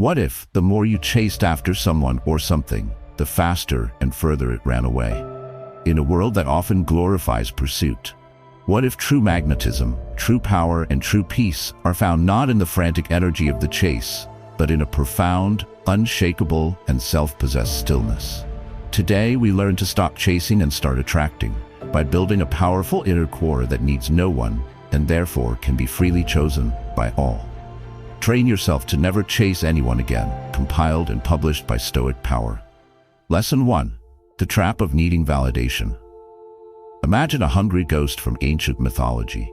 What if, the more you chased after someone or something, the faster and further it ran away? In a world that often glorifies pursuit, what if true magnetism, true power, and true peace are found not in the frantic energy of the chase, but in a profound, unshakable, and self-possessed stillness? Today, we learn to stop chasing and start attracting, by building a powerful inner core that needs no one, and therefore can be freely chosen by all. Train yourself to never chase anyone again, compiled and published by Stoic Power. Lesson 1. The Trap of Needing Validation. Imagine a hungry ghost from ancient mythology.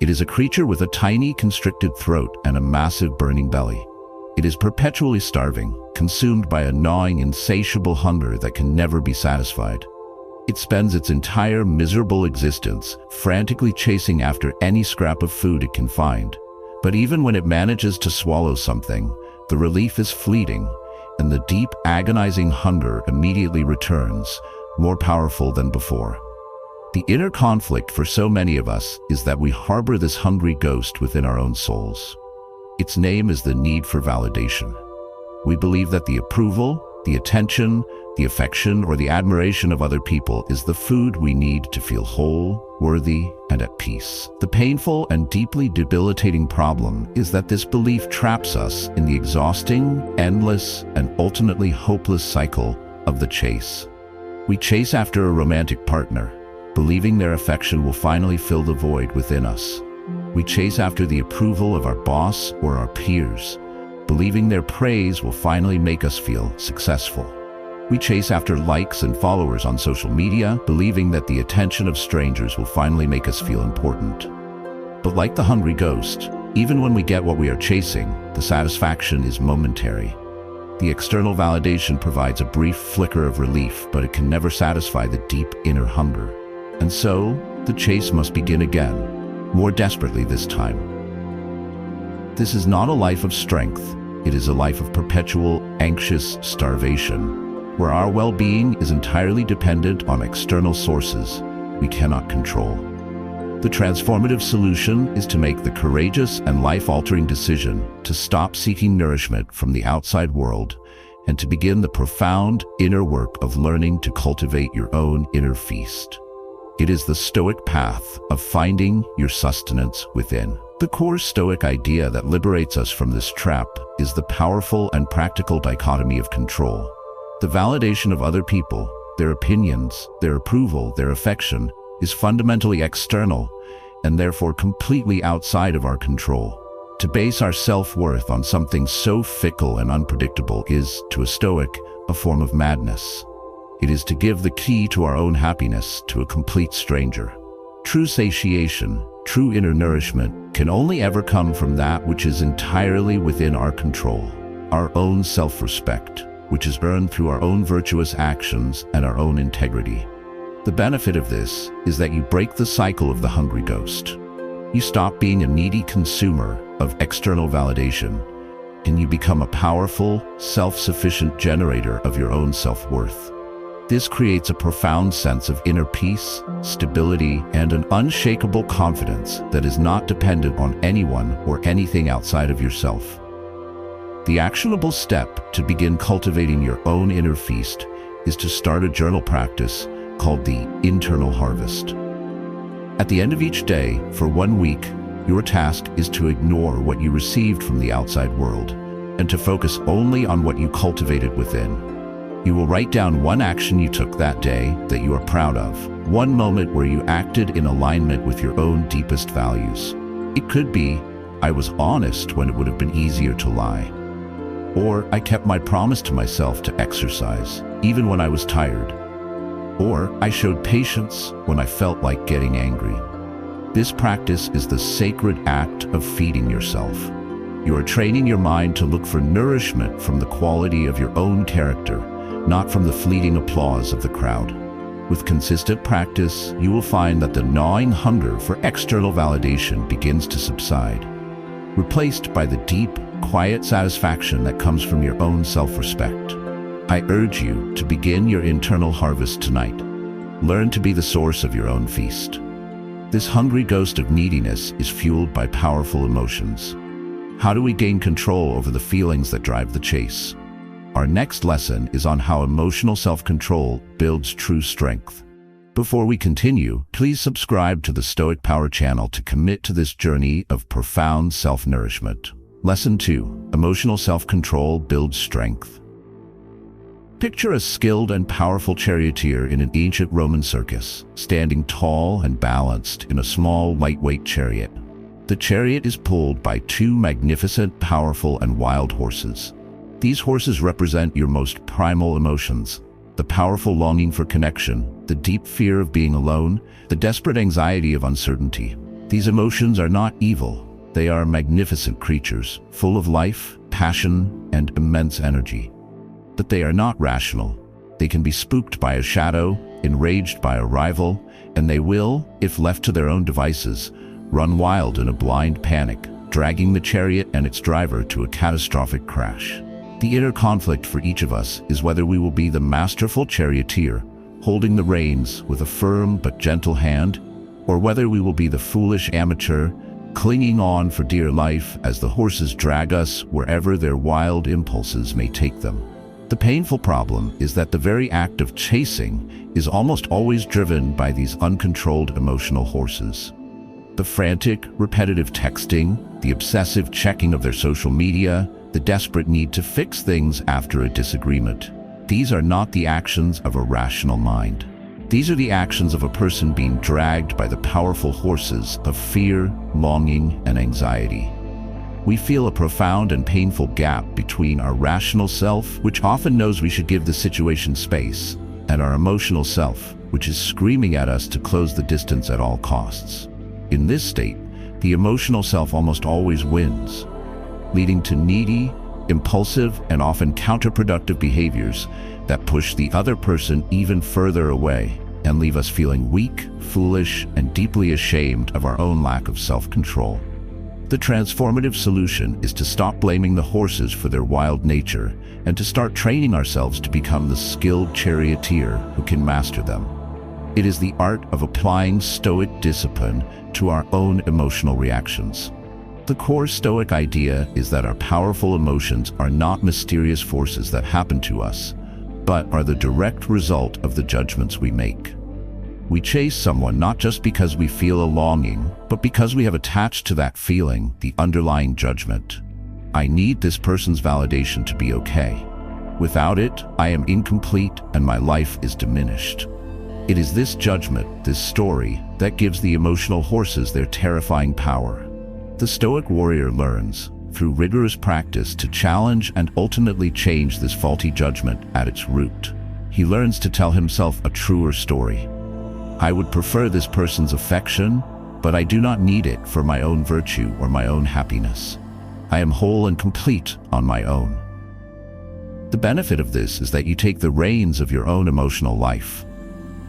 It is a creature with a tiny, constricted throat and a massive burning belly. It is perpetually starving, consumed by a gnawing, insatiable hunger that can never be satisfied. It spends its entire miserable existence frantically chasing after any scrap of food it can find. But even when it manages to swallow something, the relief is fleeting, and the deep, agonizing hunger immediately returns, more powerful than before. The inner conflict for so many of us is that we harbor this hungry ghost within our own souls. Its name is the need for validation. We believe that the approval, the attention, the affection, or the admiration of other people is the food we need to feel whole, worthy, and at peace. The painful and deeply debilitating problem is that this belief traps us in the exhausting, endless, and ultimately hopeless cycle of the chase. We chase after a romantic partner, believing their affection will finally fill the void within us. We chase after the approval of our boss or our peers, believing their praise will finally make us feel successful. We chase after likes and followers on social media, believing that the attention of strangers will finally make us feel important. But like the hungry ghost, even when we get what we are chasing, the satisfaction is momentary. The external validation provides a brief flicker of relief, but it can never satisfy the deep inner hunger. And so, the chase must begin again, more desperately this time. This is not a life of strength. It is a life of perpetual, anxious starvation, where our well-being is entirely dependent on external sources we cannot control. The transformative solution is to make the courageous and life-altering decision to stop seeking nourishment from the outside world and to begin the profound inner work of learning to cultivate your own inner feast. It is the Stoic path of finding your sustenance within. The core Stoic idea that liberates us from this trap is the powerful and practical dichotomy of control. The validation of other people, their opinions, their approval, their affection, is fundamentally external and therefore completely outside of our control. To base our self-worth on something so fickle and unpredictable is, to a Stoic, a form of madness. It is to give the key to our own happiness to a complete stranger. True satiation, true inner nourishment, can only ever come from that which is entirely within our control, our own self-respect, which is earned through our own virtuous actions and our own integrity. The benefit of this is that you break the cycle of the hungry ghost. You stop being a needy consumer of external validation, and you become a powerful, self-sufficient generator of your own self-worth. This creates a profound sense of inner peace, stability, and an unshakable confidence that is not dependent on anyone or anything outside of yourself. The actionable step to begin cultivating your own inner feast is to start a journal practice called the internal harvest. At the end of each day, for 1 week, your task is to ignore what you received from the outside world and to focus only on what you cultivated within. You will write down one action you took that day that you are proud of, one moment where you acted in alignment with your own deepest values. It could be, I was honest when it would have been easier to lie. Or I kept my promise to myself to exercise, even when I was tired. Or I showed patience when I felt like getting angry. This practice is the sacred act of feeding yourself. You are training your mind to look for nourishment from the quality of your own character, not from the fleeting applause of the crowd. With consistent practice, you will find that the gnawing hunger for external validation begins to subside, replaced by the deep, quiet satisfaction that comes from your own self-respect. I urge you to begin your internal harvest tonight. Learn to be the source of your own feast. This hungry ghost of neediness is fueled by powerful emotions. How do we gain control over the feelings that drive the chase? Our next lesson is on how emotional self-control builds true strength. Before we continue, please subscribe to the Stoic Power channel to commit to this journey of profound self-nourishment. Lesson 2. Emotional self-control builds strength. Picture a skilled and powerful charioteer in an ancient Roman circus, standing tall and balanced in a small, lightweight chariot. The chariot is pulled by two magnificent, powerful, and wild horses. These horses represent your most primal emotions: the powerful longing for connection, the deep fear of being alone, the desperate anxiety of uncertainty. These emotions are not evil. They are magnificent creatures, full of life, passion, and immense energy. But they are not rational. They can be spooked by a shadow, enraged by a rival, and they will, if left to their own devices, run wild in a blind panic, dragging the chariot and its driver to a catastrophic crash. The inner conflict for each of us is whether we will be the masterful charioteer, holding the reins with a firm but gentle hand, or whether we will be the foolish amateur, clinging on for dear life as the horses drag us wherever their wild impulses may take them. The painful problem is that the very act of chasing is almost always driven by these uncontrolled emotional horses. The frantic, repetitive texting, the obsessive checking of their social media, the desperate need to fix things after a disagreement. These are not the actions of a rational mind. These are the actions of a person being dragged by the powerful horses of fear, longing, and anxiety. We feel a profound and painful gap between our rational self, which often knows we should give the situation space, and our emotional self, which is screaming at us to close the distance at all costs. In this state, the emotional self almost always wins, leading to needy, impulsive, and often counterproductive behaviors that push the other person even further away and leave us feeling weak, foolish, and deeply ashamed of our own lack of self-control. The transformative solution is to stop blaming the horses for their wild nature and to start training ourselves to become the skilled charioteer who can master them. It is the art of applying Stoic discipline to our own emotional reactions. The core Stoic idea is that our powerful emotions are not mysterious forces that happen to us, but are the direct result of the judgments we make. We chase someone not just because we feel a longing, but because we have attached to that feeling the underlying judgment. I need this person's validation to be okay. Without it, I am incomplete and my life is diminished. It is this judgment, this story, that gives the emotional horses their terrifying power. The Stoic warrior learns, through rigorous practice, to challenge and ultimately change this faulty judgment at its root. He learns to tell himself a truer story. I would prefer this person's affection, but I do not need it for my own virtue or my own happiness. I am whole and complete on my own. The benefit of this is that you take the reins of your own emotional life.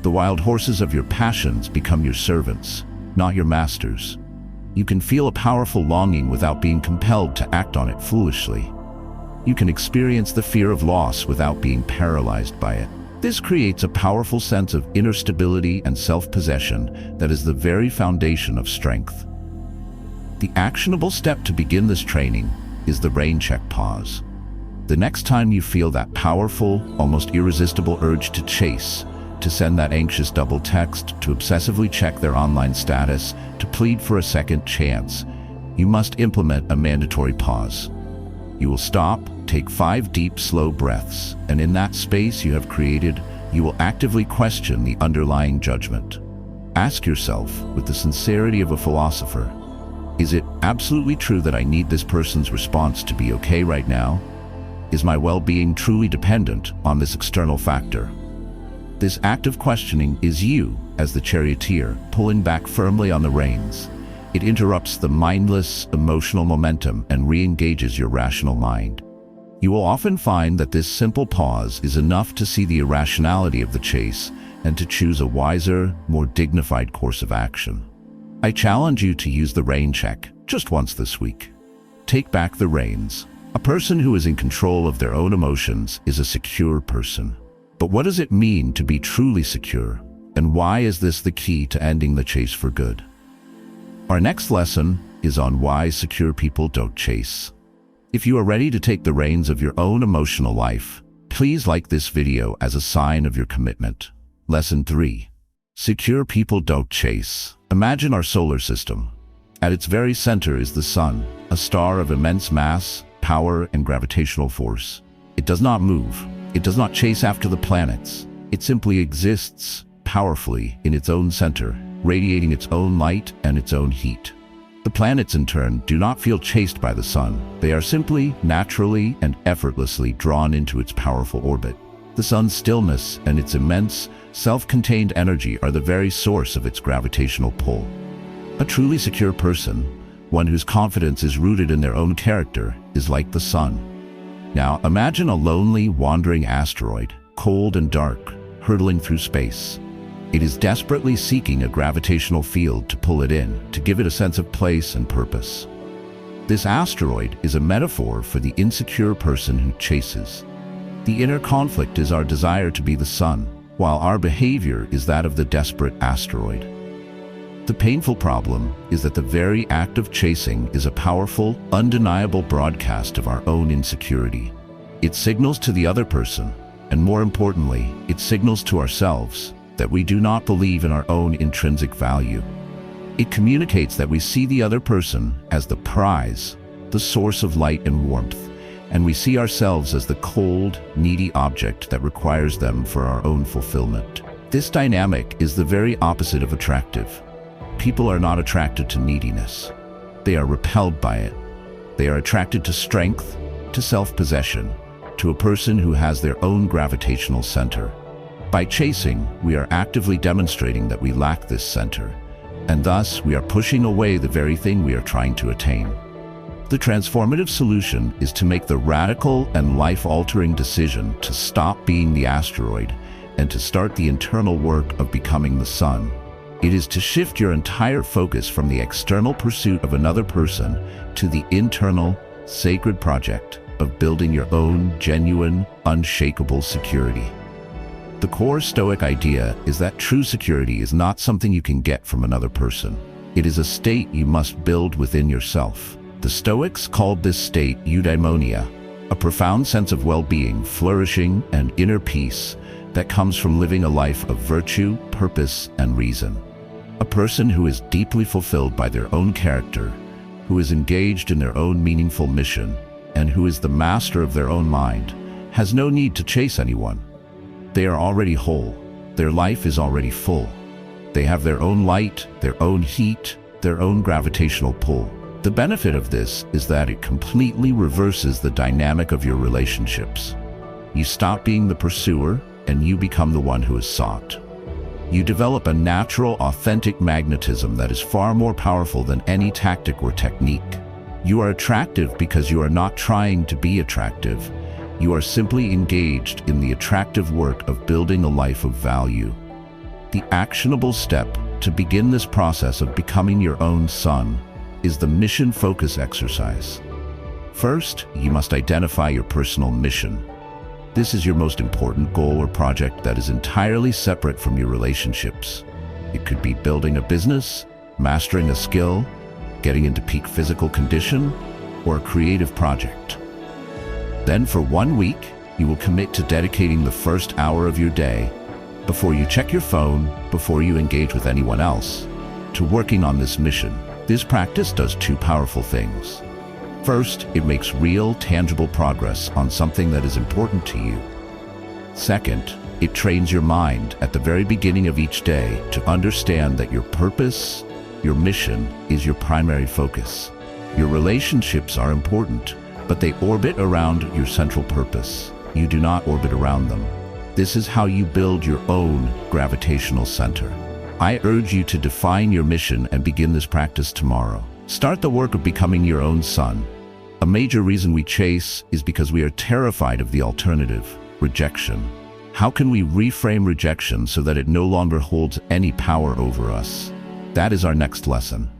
The wild horses of your passions become your servants, not your masters. You can feel a powerful longing without being compelled to act on it foolishly. You can experience the fear of loss without being paralyzed by it. This creates a powerful sense of inner stability and self-possession that is the very foundation of strength. The actionable step to begin this training is the rain check pause. The next time you feel that powerful, almost irresistible urge to chase, to send that anxious double text, to obsessively check their online status, to plead for a second chance, you must implement a mandatory pause. You will stop, take 5 deep, slow breaths, and in that space you have created, you will actively question the underlying judgment. Ask yourself, with the sincerity of a philosopher, is it absolutely true that I need this person's response to be okay right now? Is my well-being truly dependent on this external factor? This act of questioning is you, as the charioteer, pulling back firmly on the reins. It interrupts the mindless, emotional momentum and re-engages your rational mind. You will often find that this simple pause is enough to see the irrationality of the chase and to choose a wiser, more dignified course of action. I challenge you to use the rein check just once this week. Take back the reins. A person who is in control of their own emotions is a secure person. But what does it mean to be truly secure? And why is this the key to ending the chase for good? Our next lesson is on why secure people don't chase. If you are ready to take the reins of your own emotional life, please like this video as a sign of your commitment. Lesson 3. Secure people don't chase. Imagine our solar system. At its very center is the sun, a star of immense mass, power, and gravitational force. It does not move. It does not chase after the planets. It simply exists powerfully in its own center, radiating its own light and its own heat. The planets, in turn, do not feel chased by the sun. They are simply, naturally, and effortlessly drawn into its powerful orbit. The sun's stillness and its immense, self-contained energy are the very source of its gravitational pull. A truly secure person, one whose confidence is rooted in their own character, is like the sun. Now, imagine a lonely, wandering asteroid, cold and dark, hurtling through space. It is desperately seeking a gravitational field to pull it in, to give it a sense of place and purpose. This asteroid is a metaphor for the insecure person who chases. The inner conflict is our desire to be the sun, while our behavior is that of the desperate asteroid. The painful problem is that the very act of chasing is a powerful, undeniable broadcast of our own insecurity. It signals to the other person, and more importantly, it signals to ourselves, that we do not believe in our own intrinsic value. It communicates that we see the other person as the prize, the source of light and warmth, and we see ourselves as the cold, needy object that requires them for our own fulfillment. This dynamic is the very opposite of attractive. People are not attracted to neediness. They are repelled by it. They are attracted to strength, to self-possession, to a person who has their own gravitational center. By chasing, we are actively demonstrating that we lack this center, and thus we are pushing away the very thing we are trying to attain. The transformative solution is to make the radical and life-altering decision to stop being the asteroid and to start the internal work of becoming the sun. It is to shift your entire focus from the external pursuit of another person to the internal, sacred project of building your own genuine, unshakable security. The core Stoic idea is that true security is not something you can get from another person. It is a state you must build within yourself. The Stoics called this state eudaimonia, a profound sense of well-being, flourishing, and inner peace that comes from living a life of virtue, purpose, and reason. A person who is deeply fulfilled by their own character, who is engaged in their own meaningful mission, and who is the master of their own mind, has no need to chase anyone. They are already whole. Their life is already full. They have their own light, their own heat, their own gravitational pull. The benefit of this is that it completely reverses the dynamic of your relationships. You stop being the pursuer, and you become the one who is sought. You develop a natural, authentic magnetism that is far more powerful than any tactic or technique. You are attractive because you are not trying to be attractive. You are simply engaged in the attractive work of building a life of value. The actionable step to begin this process of becoming your own sun is the mission focus exercise. First, you must identify your personal mission. This is your most important goal or project that is entirely separate from your relationships. It could be building a business, mastering a skill, getting into peak physical condition, or a creative project. Then for 1 week, you will commit to dedicating the first hour of your day, before you check your phone, before you engage with anyone else, to working on this mission. This practice does two powerful things. First, it makes real, tangible progress on something that is important to you. Second, it trains your mind at the very beginning of each day to understand that your purpose, your mission, is your primary focus. Your relationships are important, but they orbit around your central purpose. You do not orbit around them. This is how you build your own gravitational center. I urge you to define your mission and begin this practice tomorrow. Start the work of becoming your own sun. A major reason we chase is because we are terrified of the alternative, rejection. How can we reframe rejection so that it no longer holds any power over us? That is our next lesson.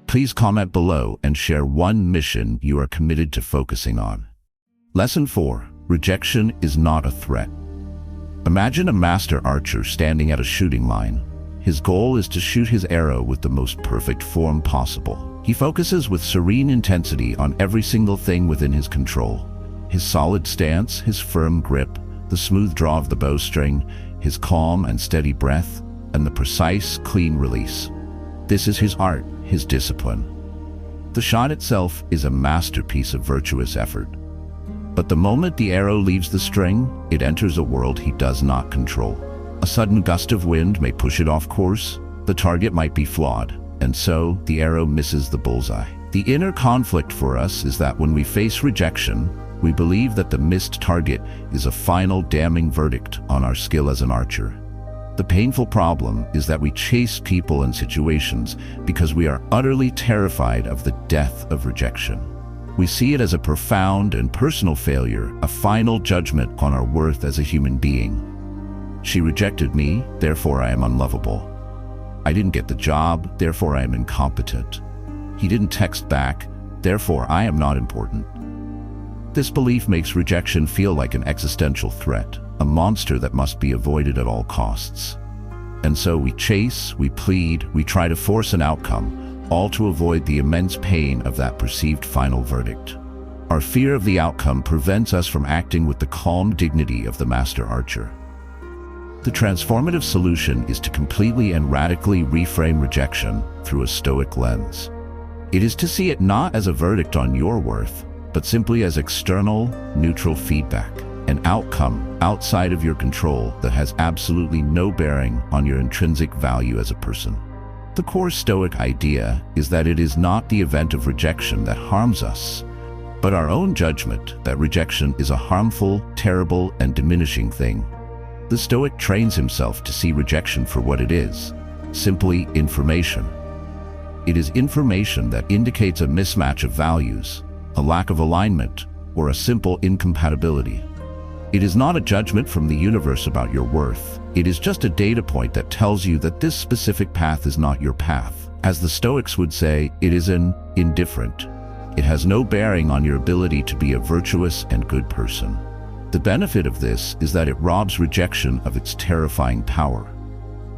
Please comment below and share one mission you are committed to focusing on. Lesson 4. Rejection is not a threat. Imagine a master archer standing at a shooting line. His goal is to shoot his arrow with the most perfect form possible. He focuses with serene intensity on every single thing within his control. His solid stance, his firm grip, the smooth draw of the bowstring, his calm and steady breath, and the precise, clean release. This is his art, his discipline. The shot itself is a masterpiece of virtuous effort. But the moment the arrow leaves the string, it enters a world he does not control. A sudden gust of wind may push it off course, the target might be flawed, and so the arrow misses the bullseye. The inner conflict for us is that when we face rejection, we believe that the missed target is a final damning verdict on our skill as an archer. The painful problem is that we chase people and situations because we are utterly terrified of the death of rejection. We see it as a profound and personal failure, a final judgment on our worth as a human being. She rejected me, therefore I am unlovable. I didn't get the job, therefore I am incompetent. He didn't text back, therefore I am not important. This belief makes rejection feel like an existential threat, a monster that must be avoided at all costs. And so we chase, we plead, we try to force an outcome, all to avoid the immense pain of that perceived final verdict. Our fear of the outcome prevents us from acting with the calm dignity of the master archer. The transformative solution is to completely and radically reframe rejection through a Stoic lens. It is to see it not as a verdict on your worth, but simply as external, neutral feedback, an outcome outside of your control that has absolutely no bearing on your intrinsic value as a person. The core Stoic idea is that it is not the event of rejection that harms us, but our own judgment that rejection is a harmful, terrible, and diminishing thing. The Stoic trains himself to see rejection for what it is, simply information. It is information that indicates a mismatch of values, a lack of alignment, or a simple incompatibility. It is not a judgment from the universe about your worth. It is just a data point that tells you that this specific path is not your path. As the Stoics would say, it is an indifferent. It has no bearing on your ability to be a virtuous and good person. The benefit of this is that it robs rejection of its terrifying power.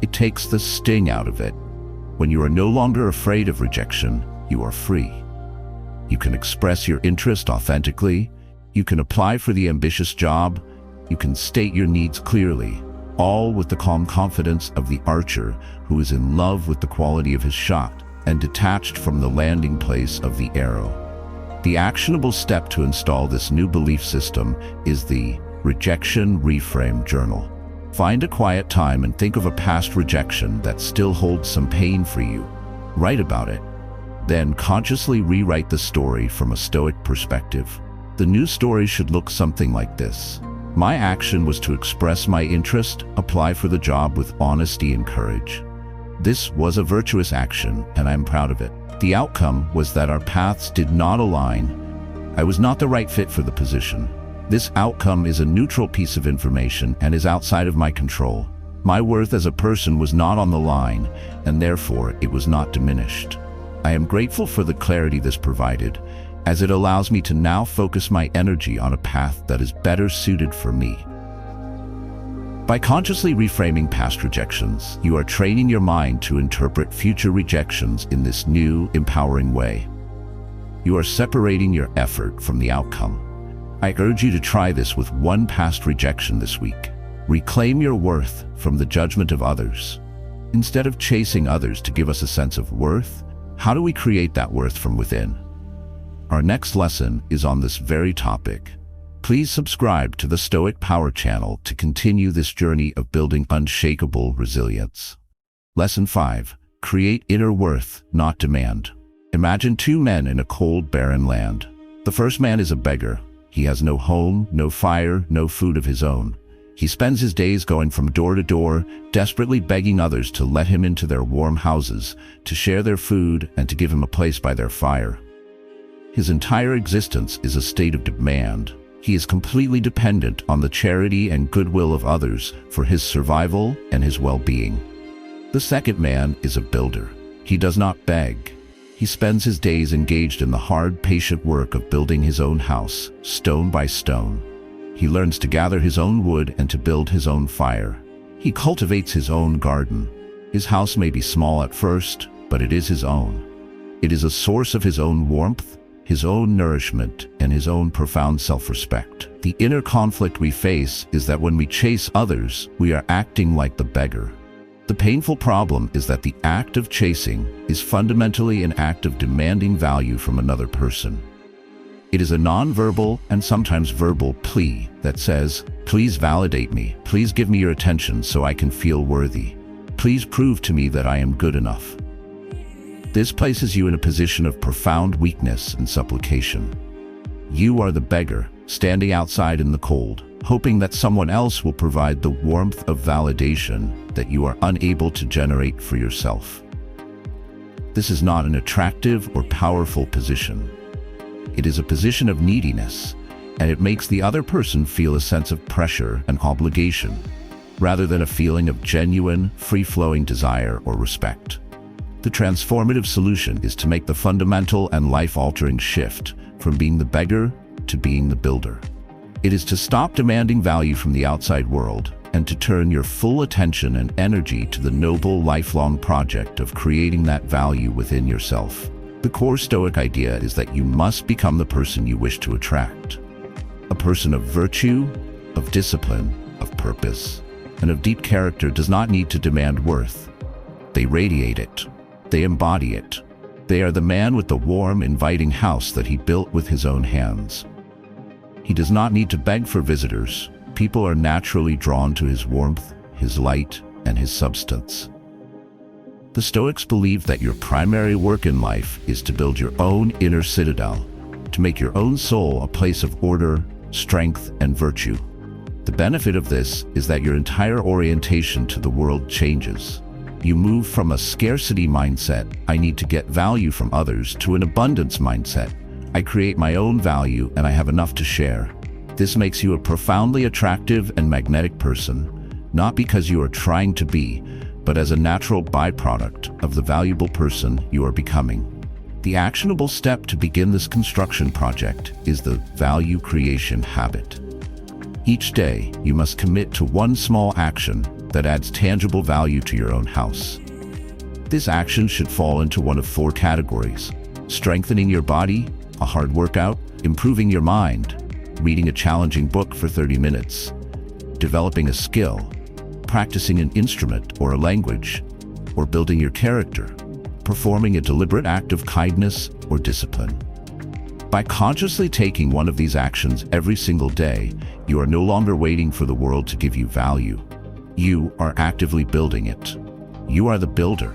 It takes the sting out of it. When you are no longer afraid of rejection, you are free. You can express your interest authentically, you can apply for the ambitious job, you can state your needs clearly, all with the calm confidence of the archer who is in love with the quality of his shot and detached from the landing place of the arrow. The actionable step to install this new belief system is the Rejection Reframe Journal. Find a quiet time and think of a past rejection that still holds some pain for you. Write about it. Then consciously rewrite the story from a Stoic perspective. The new story should look something like this. My action was to express my interest, apply for the job with honesty and courage. This was a virtuous action, and I'm proud of it. The outcome was that our paths did not align. I was not the right fit for the position. This outcome is a neutral piece of information and is outside of my control. My worth as a person was not on the line, and therefore it was not diminished. I am grateful for the clarity this provided, as it allows me to now focus my energy on a path that is better suited for me. By consciously reframing past rejections, you are training your mind to interpret future rejections in this new, empowering way. You are separating your effort from the outcome. I urge you to try this with one past rejection this week. Reclaim your worth from the judgment of others. Instead of chasing others to give us a sense of worth, how do we create that worth from within? Our next lesson is on this very topic. Please subscribe to the Stoic Power channel to continue this journey of building unshakable resilience. Lesson 5. Create inner worth, not demand. Imagine two men in a cold, barren land. The first man is a beggar. He has no home, no fire, no food of his own. He spends his days going from door to door, desperately begging others to let him into their warm houses, to share their food, and to give him a place by their fire. His entire existence is a state of demand. He is completely dependent on the charity and goodwill of others for his survival and his well-being. The second man is a builder. He does not beg. He spends his days engaged in the hard, patient work of building his own house, stone by stone. He learns to gather his own wood and to build his own fire. He cultivates his own garden. His house may be small at first, but it is his own. It is a source of his own warmth, his own nourishment, and his own profound self-respect. The inner conflict we face is that when we chase others, we are acting like the beggar. The painful problem is that the act of chasing is fundamentally an act of demanding value from another person. It is a non-verbal and sometimes verbal plea that says, "Please validate me. Please give me your attention so I can feel worthy. Please prove to me that I am good enough." This places you in a position of profound weakness and supplication. You are the beggar, standing outside in the cold, hoping that someone else will provide the warmth of validation that you are unable to generate for yourself. This is not an attractive or powerful position. It is a position of neediness, and it makes the other person feel a sense of pressure and obligation, rather than a feeling of genuine, free-flowing desire or respect. The transformative solution is to make the fundamental and life-altering shift from being the beggar to being the builder. It is to stop demanding value from the outside world and to turn your full attention and energy to the noble, lifelong project of creating that value within yourself. The core Stoic idea is that you must become the person you wish to attract. A person of virtue, of discipline, of purpose, and of deep character does not need to demand worth. They radiate it. They embody it. They are the man with the warm, inviting house that he built with his own hands. He does not need to beg for visitors. People are naturally drawn to his warmth, his light, and his substance. The Stoics believe that your primary work in life is to build your own inner citadel, to make your own soul a place of order, strength, and virtue. The benefit of this is that your entire orientation to the world changes. You move from a scarcity mindset, "I need to get value from others," to an abundance mindset, "I create my own value and I have enough to share." This makes you a profoundly attractive and magnetic person, not because you are trying to be, but as a natural byproduct of the valuable person you are becoming. The actionable step to begin this construction project is the value creation habit. Each day, you must commit to one small action that adds tangible value to your own house. This action should fall into one of four categories: strengthening your body, a hard workout; improving your mind, reading a challenging book for 30 minutes; developing a skill, practicing an instrument or a language; or building your character, performing a deliberate act of kindness or discipline. By consciously taking one of these actions every single day, you are no longer waiting for the world to give you value. You are actively building it. You are the builder,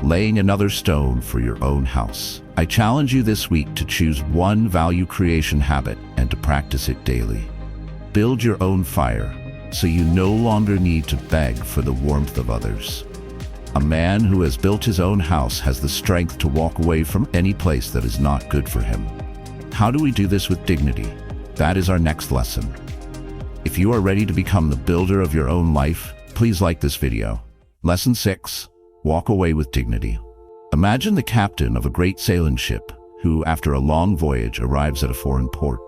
laying another stone for your own house. I challenge you this week to choose one value creation habit and to practice it daily. Build your own fire, so you no longer need to beg for the warmth of others. A man who has built his own house has the strength to walk away from any place that is not good for him. How do we do this with dignity? That is our next lesson. If you are ready to become the builder of your own life, please like this video. Lesson 6. Walk away with dignity. Imagine the captain of a great sailing ship who, after a long voyage, arrives at a foreign port.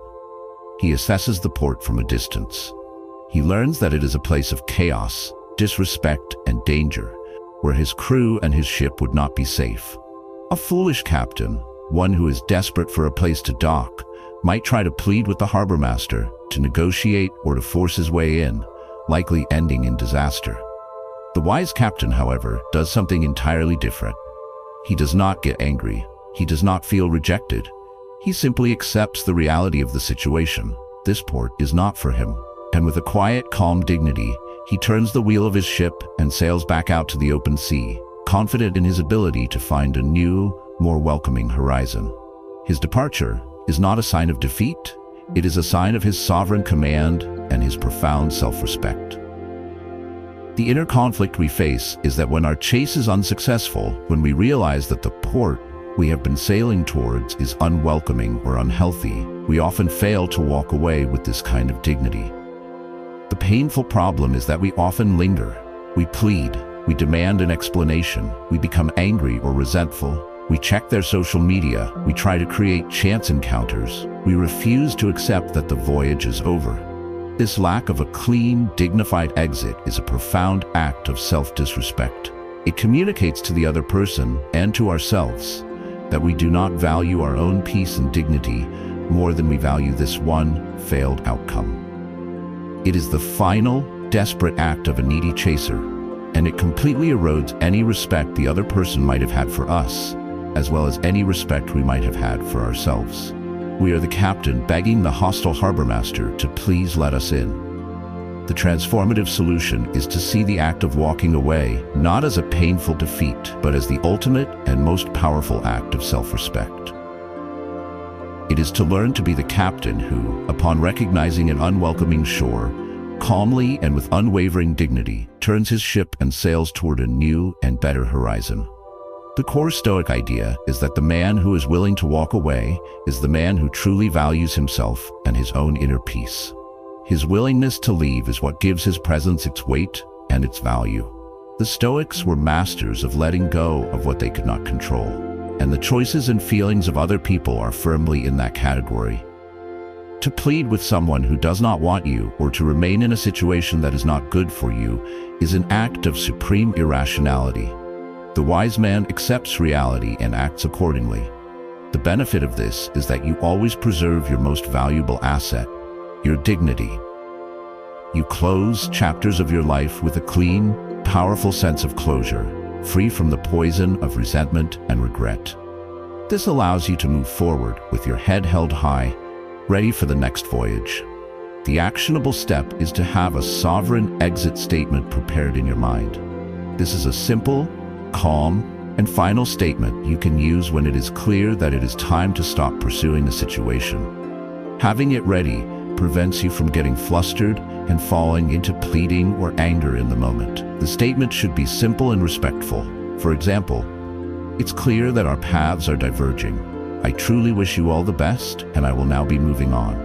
He assesses the port from a distance. He learns that it is a place of chaos, disrespect, and danger, where his crew and his ship would not be safe. A foolish captain, one who is desperate for a place to dock, might try to plead with the harbor master, to negotiate, or to force his way in, likely ending in disaster. The wise captain, however, does something entirely different. He does not get angry. He does not feel rejected. He simply accepts the reality of the situation. This port is not for him. And with a quiet, calm dignity, he turns the wheel of his ship and sails back out to the open sea, confident in his ability to find a new, more welcoming horizon. His departure is not a sign of defeat. It is a sign of his sovereign command and his profound self-respect. The inner conflict we face is that when our chase is unsuccessful, when we realize that the port we have been sailing towards is unwelcoming or unhealthy, we often fail to walk away with this kind of dignity. The painful problem is that we often linger. We plead, we demand an explanation, we become angry or resentful, we check their social media, we try to create chance encounters, we refuse to accept that the voyage is over. This lack of a clean, dignified exit is a profound act of self-disrespect. It communicates to the other person and to ourselves that we do not value our own peace and dignity more than we value this one failed outcome. It is the final, desperate act of a needy chaser, and it completely erodes any respect the other person might have had for us, as well as any respect we might have had for ourselves. We are the captain begging the hostile harbor master to please let us in. The transformative solution is to see the act of walking away not as a painful defeat, but as the ultimate and most powerful act of self-respect. It is to learn to be the captain who, upon recognizing an unwelcoming shore, calmly and with unwavering dignity, turns his ship and sails toward a new and better horizon. The core Stoic idea is that the man who is willing to walk away is the man who truly values himself and his own inner peace. His willingness to leave is what gives his presence its weight and its value. The Stoics were masters of letting go of what they could not control, and the choices and feelings of other people are firmly in that category. To plead with someone who does not want you or to remain in a situation that is not good for you is an act of supreme irrationality. The wise man accepts reality and acts accordingly. The benefit of this is that you always preserve your most valuable asset, your dignity. You close chapters of your life with a clean, powerful sense of closure, free from the poison of resentment and regret. This allows you to move forward with your head held high, ready for the next voyage. The actionable step is to have a sovereign exit statement prepared in your mind. This is a simple, calm, and final statement you can use when it is clear that it is time to stop pursuing a situation. Having it ready prevents you from getting flustered and falling into pleading or anger in the moment. The statement should be simple and respectful. For example, it's clear that our paths are diverging. I truly wish you all the best, and I will now be moving on.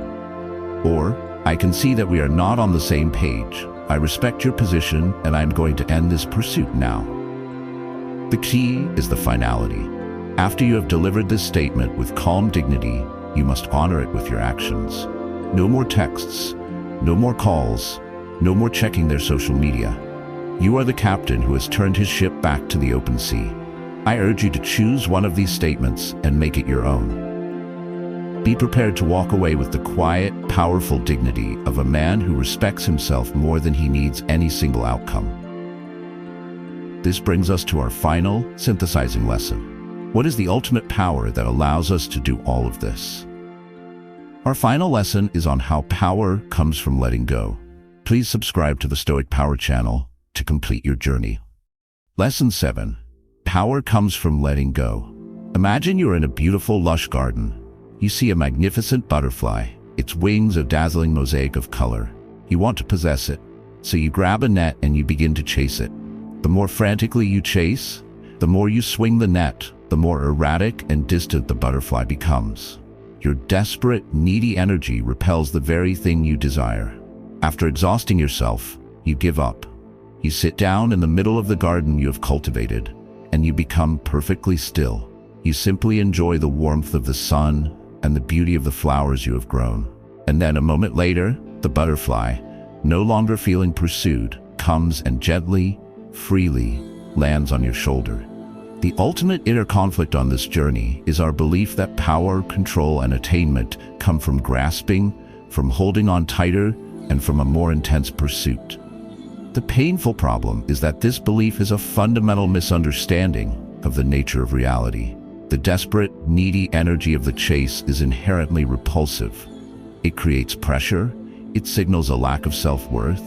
Or, I can see that we are not on the same page. I respect your position, and I am going to end this pursuit now. The key is the finality. After you have delivered this statement with calm dignity, you must honor it with your actions. No more texts, no more calls, no more checking their social media. You are the captain who has turned his ship back to the open sea. I urge you to choose one of these statements and make it your own. Be prepared to walk away with the quiet, powerful dignity of a man who respects himself more than he needs any single outcome. This brings us to our final, synthesizing lesson. What is the ultimate power that allows us to do all of this? Our final lesson is on how power comes from letting go. Please subscribe to the Stoic Power channel to complete your journey. Lesson 7. Power comes from letting go. Imagine you're in a beautiful, lush garden. You see a magnificent butterfly, its wings a dazzling mosaic of color. You want to possess it, so you grab a net and you begin to chase it. The more frantically you chase, the more you swing the net, the more erratic and distant the butterfly becomes. Your desperate, needy energy repels the very thing you desire. After exhausting yourself, you give up. You sit down in the middle of the garden you have cultivated, and you become perfectly still. You simply enjoy the warmth of the sun and the beauty of the flowers you have grown. And then a moment later, the butterfly, no longer feeling pursued, comes and gently, freely lands on your shoulder. The ultimate inner conflict on this journey is our belief that power, control, and attainment come from grasping, from holding on tighter, and from a more intense pursuit. The painful problem is that this belief is a fundamental misunderstanding of the nature of reality. The desperate, needy energy of the chase is inherently repulsive. It creates pressure, it signals a lack of self-worth,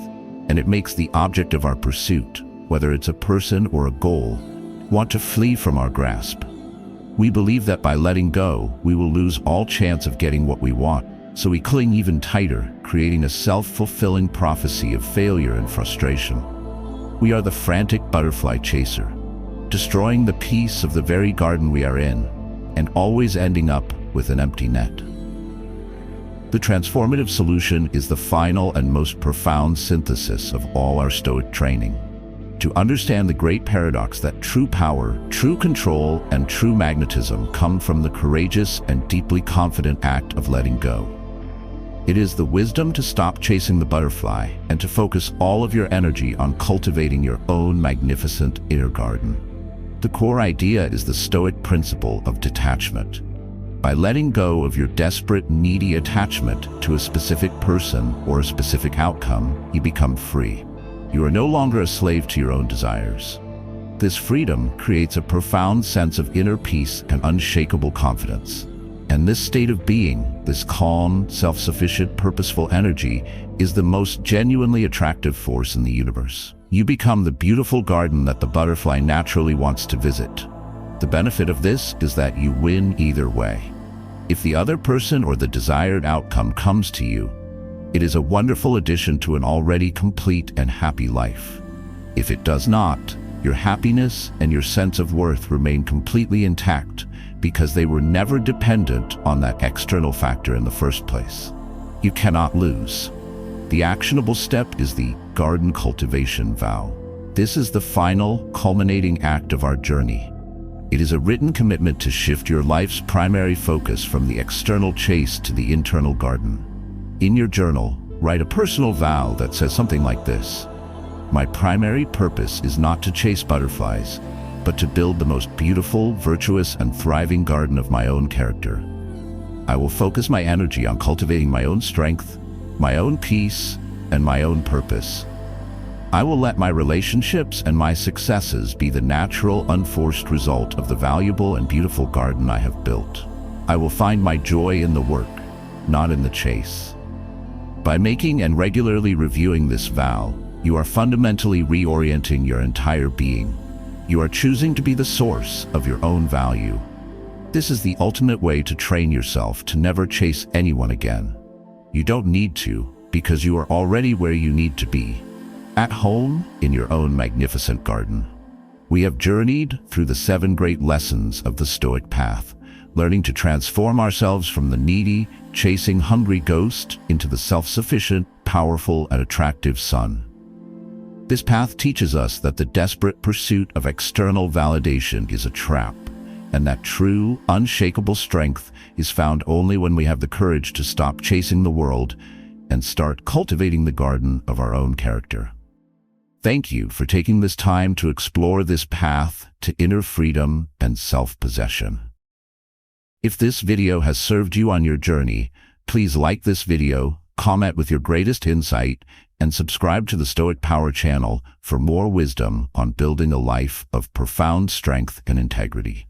and it makes the object of our pursuit, whether it's a person or a goal, want to flee from our grasp. We believe that by letting go, we will lose all chance of getting what we want, so we cling even tighter, creating a self-fulfilling prophecy of failure and frustration. We are the frantic butterfly chaser, destroying the peace of the very garden we are in, and always ending up with an empty net. The transformative solution is the final and most profound synthesis of all our Stoic training. To understand the great paradox that true power, true control, and true magnetism come from the courageous and deeply confident act of letting go. It is the wisdom to stop chasing the butterfly and to focus all of your energy on cultivating your own magnificent inner garden. The core idea is the Stoic principle of detachment. By letting go of your desperate, needy attachment to a specific person or a specific outcome, you become free. You are no longer a slave to your own desires. This freedom creates a profound sense of inner peace and unshakable confidence. And this state of being, this calm, self-sufficient, purposeful energy, is the most genuinely attractive force in the universe. You become the beautiful garden that the butterfly naturally wants to visit. The benefit of this is that you win either way. If the other person or the desired outcome comes to you, it is a wonderful addition to an already complete and happy life. If it does not, your happiness and your sense of worth remain completely intact because they were never dependent on that external factor in the first place. You cannot lose. The actionable step is the garden cultivation vow. This is the final, culminating act of our journey. It is a written commitment to shift your life's primary focus from the external chase to the internal garden. In your journal, write a personal vow that says something like this: "My primary purpose is not to chase butterflies, but to build the most beautiful, virtuous, and thriving garden of my own character. I will focus my energy on cultivating my own strength, my own peace, and my own purpose. I will let my relationships and my successes be the natural, unforced result of the valuable and beautiful garden I have built. I will find my joy in the work, not in the chase." By making and regularly reviewing this vow, you are fundamentally reorienting your entire being. You are choosing to be the source of your own value. This is the ultimate way to train yourself to never chase anyone again. You don't need to, because you are already where you need to be, at home in your own magnificent garden. We have journeyed through the 7 great lessons of the Stoic path, learning to transform ourselves from the needy, chasing hungry ghost into the self-sufficient, powerful, and attractive sun. This path teaches us that the desperate pursuit of external validation is a trap, and that true, unshakable strength is found only when we have the courage to stop chasing the world and start cultivating the garden of our own character. Thank you for taking this time to explore this path to inner freedom and self-possession. If this video has served you on your journey, please like this video, comment with your greatest insight, and subscribe to the Stoic Power channel for more wisdom on building a life of profound strength and integrity.